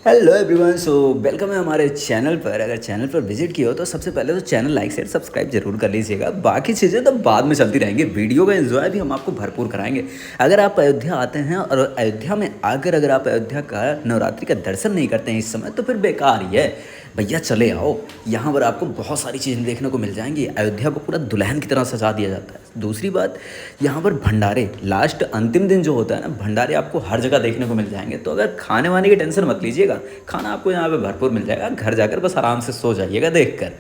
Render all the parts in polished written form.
Hello everyone, so welcome है हमारे channel पर। अगर चैनल पर विजिट किया हो तो सबसे पहले तो चैनल लाइक शेयर सब्सक्राइब जरूर कर लीजिएगा। बाकी चीज़ें तो बाद में चलती रहेंगी। वीडियो का एंजॉय भी हम आपको भरपूर कराएंगे। अगर आप अयोध्या आते हैं और अयोध्या में आकर अगर आप अयोध्या का नवरात्रि का दर्शन नहीं करते हैं इस समय तो फिर बेकार ही है। भैया चले आओ, यहाँ पर आपको बहुत सारी चीज़ें देखने को मिल जाएंगी। अयोध्या को पूरा दुल्हन की तरह सजा दिया जाता है। दूसरी बात, यहाँ पर भंडारे लास्ट अंतिम दिन जो होता है ना, भंडारे आपको हर जगह देखने को मिल जाएंगे। तो अगर खाने वाने की टेंशन मत लीजिएगा, खाना आपको यहाँ पे भरपूर मिल जाएगा। घर जाकर बस आराम से सो जाइएगा देखकर।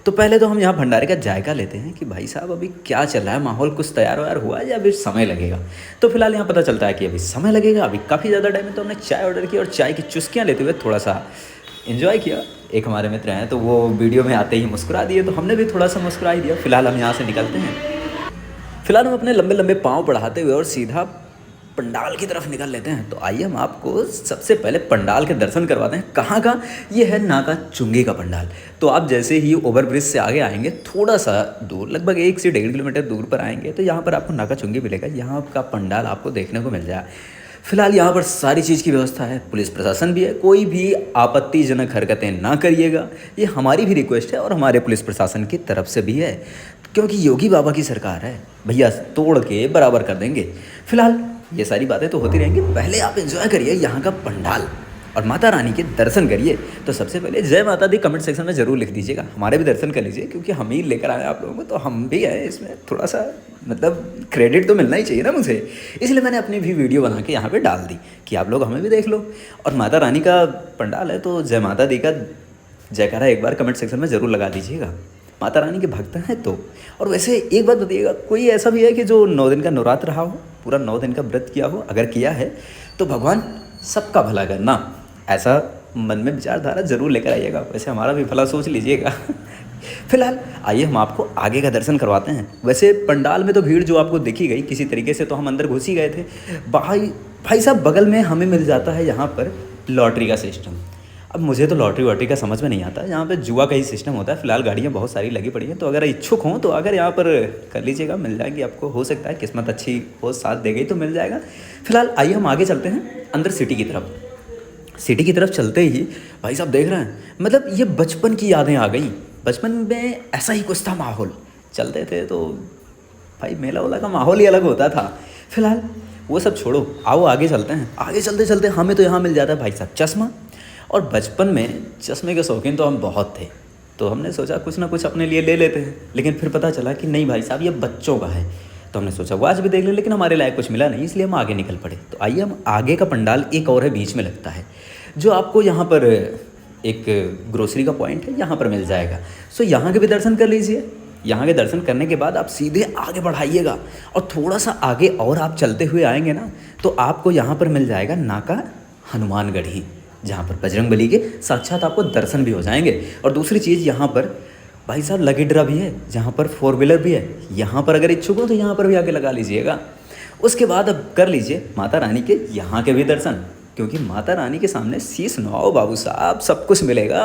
तो पहले तो हम यहाँ भंडारे का जायका लेते हैं कि भाई साहब अभी क्या चल रहा है, माहौल कुछ तैयार व्यार हुआ है या अभी समय लगेगा। तो फिलहाल यहाँ पता चलता है कि अभी समय लगेगा, अभी काफ़ी ज़्यादा टाइम है। तो हमने चाय ऑर्डर की और चाय की चुस्कियाँ लेते हुए थोड़ा सा इन्जॉय किया। एक हमारे मित्र हैं तो वो वीडियो में आते ही मुस्कुरा दिए, तो हमने भी थोड़ा सा मुस्कुरा ही दिया। फिलहाल हम यहाँ से निकलते हैं। फिलहाल हम अपने लंबे लंबे पाँव बढ़ाते हुए और सीधा पंडाल की तरफ निकल लेते हैं। तो आइए हम आपको सबसे पहले पंडाल के दर्शन करवाते हैं। कहाँ का ये है? नाका चुंगी का पंडाल। तो आप जैसे ही ओवरब्रिज से आगे आएंगे, थोड़ा सा दूर लगभग 1 से 1.5 किलोमीटर दूर पर आएंगे तो यहाँ पर आपको नाका चुंगी मिलेगा। यहाँ का पंडाल आपको देखने को मिल जाए। फिलहाल यहाँ पर सारी चीज़ की व्यवस्था है, पुलिस प्रशासन भी है। कोई भी आपत्तिजनक हरकतें ना करिएगा, ये हमारी भी रिक्वेस्ट है और हमारे पुलिस प्रशासन की तरफ से भी है, क्योंकि योगी बाबा की सरकार है। भैया तोड़ के बराबर कर देंगे। फिलहाल ये सारी बातें तो होती रहेंगी, पहले आप एंजॉय करिए यहाँ का पंडाल और माता रानी के दर्शन करिए। तो सबसे पहले जय माता दी कमेंट सेक्शन में ज़रूर लिख दीजिएगा, हमारे भी दर्शन कर लीजिए, क्योंकि हम ही लेकर आए आप लोगों को, तो हम भी हैं इसमें। थोड़ा सा मतलब क्रेडिट तो मिलना ही चाहिए ना मुझे, इसलिए मैंने अपनी भी वीडियो बना के यहाँ पे डाल दी कि आप लोग हमें भी देख लो। और माता रानी का पंडाल है तो जय माता दी का जयकारा एक बार कमेंट सेक्शन में ज़रूर लगा दीजिएगा, माता रानी के भक्त हैं तो। और वैसे एक बात बताइएगा, कोई ऐसा भी है कि जो 9 दिन का नवरात्र रहा हो, पूरा 9 दिन का व्रत किया हो? अगर किया है तो भगवान सबका भला करना, ऐसा मन में विचारधारा जरूर लेकर आइएगा। वैसे हमारा भी भला सोच लीजिएगा। फिलहाल आइए हम आपको आगे का दर्शन करवाते हैं। वैसे पंडाल में तो भीड़ जो आपको देखी गई किसी तरीके से, तो हम अंदर घुस ही गए थे। भाई साहब बगल में हमें मिल जाता है यहाँ पर लॉटरी का सिस्टम। अब मुझे तो लॉटरी वॉटरी का समझ में नहीं आता, यहाँ पे जुआ का ही सिस्टम होता है। फिलहाल गाड़ियाँ बहुत सारी लगी पड़ी हैं, तो अगर इच्छुक हों तो अगर यहाँ पर कर लीजिएगा, मिल जाएगी आपको। हो सकता है किस्मत अच्छी हो, साथ दे गई तो मिल जाएगा। फिलहाल आइए हम आगे चलते हैं अंदर सिटी की तरफ। सिटी की तरफ चलते ही भाई साहब देख रहे हैं, मतलब ये बचपन की यादें आ गई। बचपन में ऐसा ही कुछ था माहौल, चलते थे तो भाई मेला वेला का माहौल ही अलग होता था। फिलहाल वो सब छोड़ो, आओ आगे चलते हैं। आगे चलते चलते हमें तो यहाँ मिल जाता है भाई साहब चश्मा। और बचपन में चश्मे के शौकीन तो हम बहुत थे, तो हमने सोचा कुछ ना कुछ अपने लिए ले लेते हैं। लेकिन फिर पता चला कि नहीं भाई साहब ये बच्चों का है, तो हमने सोचा वो आज भी देख ले, लेकिन हमारे लायक कुछ मिला नहीं, इसलिए हम आगे निकल पड़े। तो आइए हम आगे का पंडाल एक और है, बीच में लगता है, जो आपको यहाँ पर एक ग्रोसरी का पॉइंट है, यहाँ पर मिल जाएगा। सो यहाँ के भी दर्शन कर लीजिए। यहाँ के दर्शन करने के बाद आप सीधे आगे बढ़ाइएगा और थोड़ा सा आगे और आप चलते हुए आएंगे ना, तो आपको यहाँ पर मिल जाएगा नाका हनुमानगढ़ी, जहाँ पर बजरंगबली के साक्षात आपको दर्शन भी हो जाएंगे। और दूसरी चीज़ यहाँ पर भाई साहब लकी ड्रा भी है, जहाँ पर 4 व्हीलर भी है। यहाँ पर अगर इच्छुक हो तो यहाँ पर भी आके लगा लीजिएगा। उसके बाद अब कर लीजिए माता रानी के यहाँ के भी दर्शन, क्योंकि माता रानी के सामने शीश नवाओ बाबू साहब, सब कुछ मिलेगा।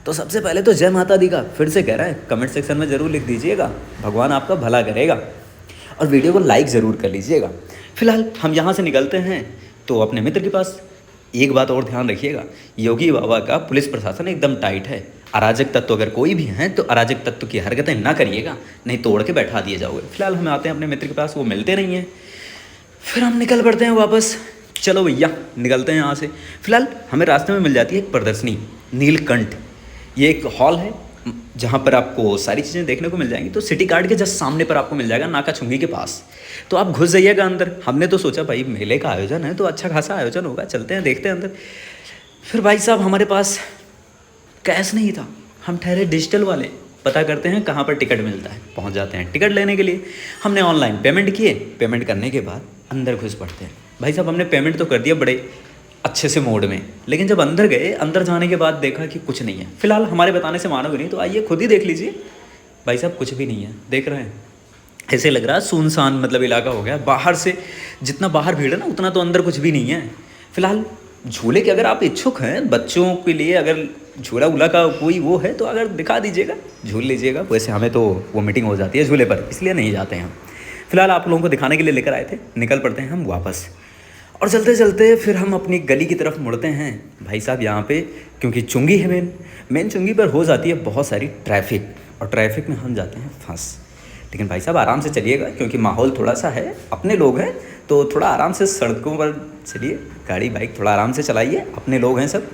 तो सबसे पहले तो जय माता दी का फिर से कह रहा है, कमेंट सेक्शन में ज़रूर लिख दीजिएगा, भगवान आपका भला करेगा। और वीडियो को लाइक ज़रूर कर लीजिएगा। फिलहाल हम यहाँ से निकलते हैं तो अपने मित्र के पास। एक बात और ध्यान रखिएगा, योगी बाबा का पुलिस प्रशासन एकदम टाइट है। अराजक तत्व अगर कोई भी हैं तो अराजक तत्व की हरकतें ना करिएगा, नहीं तोड़ के बैठा दिए जाओगे। फिलहाल हम आते हैं अपने मित्र के पास, वो मिलते नहीं हैं। फिर हम निकल पड़ते हैं वापस। चलो भैया निकलते हैं यहाँ से। फिलहाल हमें रास्ते में मिल जाती है एक प्रदर्शनी, नीलकंठ। ये एक हॉल है जहाँ पर आपको सारी चीज़ें देखने को मिल जाएंगी। तो सिटी कार्ड के जस्ट सामने पर आपको मिल जाएगा, नाका चुंगी के पास। तो आप घुस जाइएगा अंदर। हमने तो सोचा भाई मेले का आयोजन है तो अच्छा खासा आयोजन होगा, चलते हैं देखते हैं अंदर। फिर भाई साहब हमारे पास कैश नहीं था, हम ठहरे डिजिटल वाले, पता करते हैं कहाँ पर टिकट मिलता है। पहुँच जाते हैं टिकट लेने के लिए। हमने ऑनलाइन पेमेंट किए, पेमेंट करने के बाद अंदर घुस पड़ते हैं। भाई साहब हमने पेमेंट तो कर दिया बड़े अच्छे से मोड में, लेकिन जब अंदर गए, अंदर जाने के बाद देखा कि कुछ नहीं है। फिलहाल हमारे बताने से मानोगे नहीं, तो आइए खुद ही देख लीजिए। भाई साहब कुछ भी नहीं है, देख रहे हैं, ऐसे लग रहा है सुनसान मतलब इलाका हो गया। बाहर से जितना बाहर भीड़ है ना, उतना तो अंदर कुछ भी नहीं है। फिलहाल झूले के अगर आप इच्छुक हैं, बच्चों के लिए अगर झूला उला का कोई वो है तो अगर दिखा दीजिएगा, झूल लीजिएगा। वैसे हमें तो वो मीटिंग हो जाती है झूले पर, इसलिए नहीं जाते हैं हम। फिलहाल आप लोगों को दिखाने के लिए लेकर आए थे, निकल पड़ते हैं हम वापस। और चलते चलते फिर हम अपनी गली की तरफ मुड़ते हैं भाई साहब। यहाँ पे क्योंकि चुंगी है मेन चुंगी पर हो जाती है बहुत सारी ट्रैफिक, और ट्रैफिक में हम जाते हैं फंस। लेकिन भाई साहब आराम से चलिएगा क्योंकि माहौल थोड़ा सा है, अपने लोग हैं तो थोड़ा आराम से सड़कों पर चलिए, गाड़ी बाइक थोड़ा आराम से चलाइए, अपने लोग हैं सब,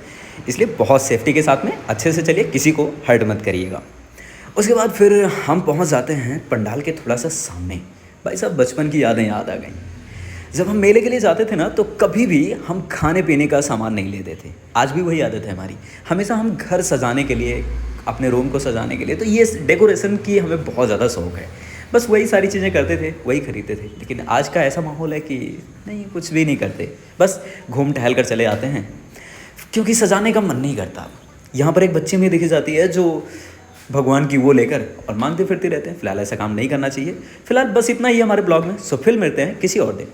इसलिए बहुत सेफ्टी के साथ में अच्छे से चलिए, किसी को हर्ट मत करिएगा। उसके बाद फिर हम पहुंच जाते हैं पंडाल के थोड़ा सा सामने। भाई साहब बचपन की यादें याद आ गई। जब हम मेले के लिए जाते थे ना तो कभी भी हम खाने पीने का सामान नहीं लेते थे। आज भी वही आदत है हमारी, हमेशा हम घर सजाने के लिए, अपने रूम को सजाने के लिए, तो ये डेकोरेशन की हमें बहुत ज़्यादा शौक़ है। बस वही सारी चीज़ें करते थे, वही खरीदते थे। लेकिन आज का ऐसा माहौल है कि नहीं, कुछ भी नहीं करते, बस घूम टहल कर चले आते हैं क्योंकि सजाने का मन नहीं करता। यहाँ पर एक बच्ची में देखी जाती है जो भगवान की वो लेकर और मांगते फिरते रहते हैं। फिलहाल ऐसा काम नहीं करना चाहिए। फिलहाल बस इतना ही हमारे ब्लॉग में। सो फिर मिलते हैं किसी और दिन।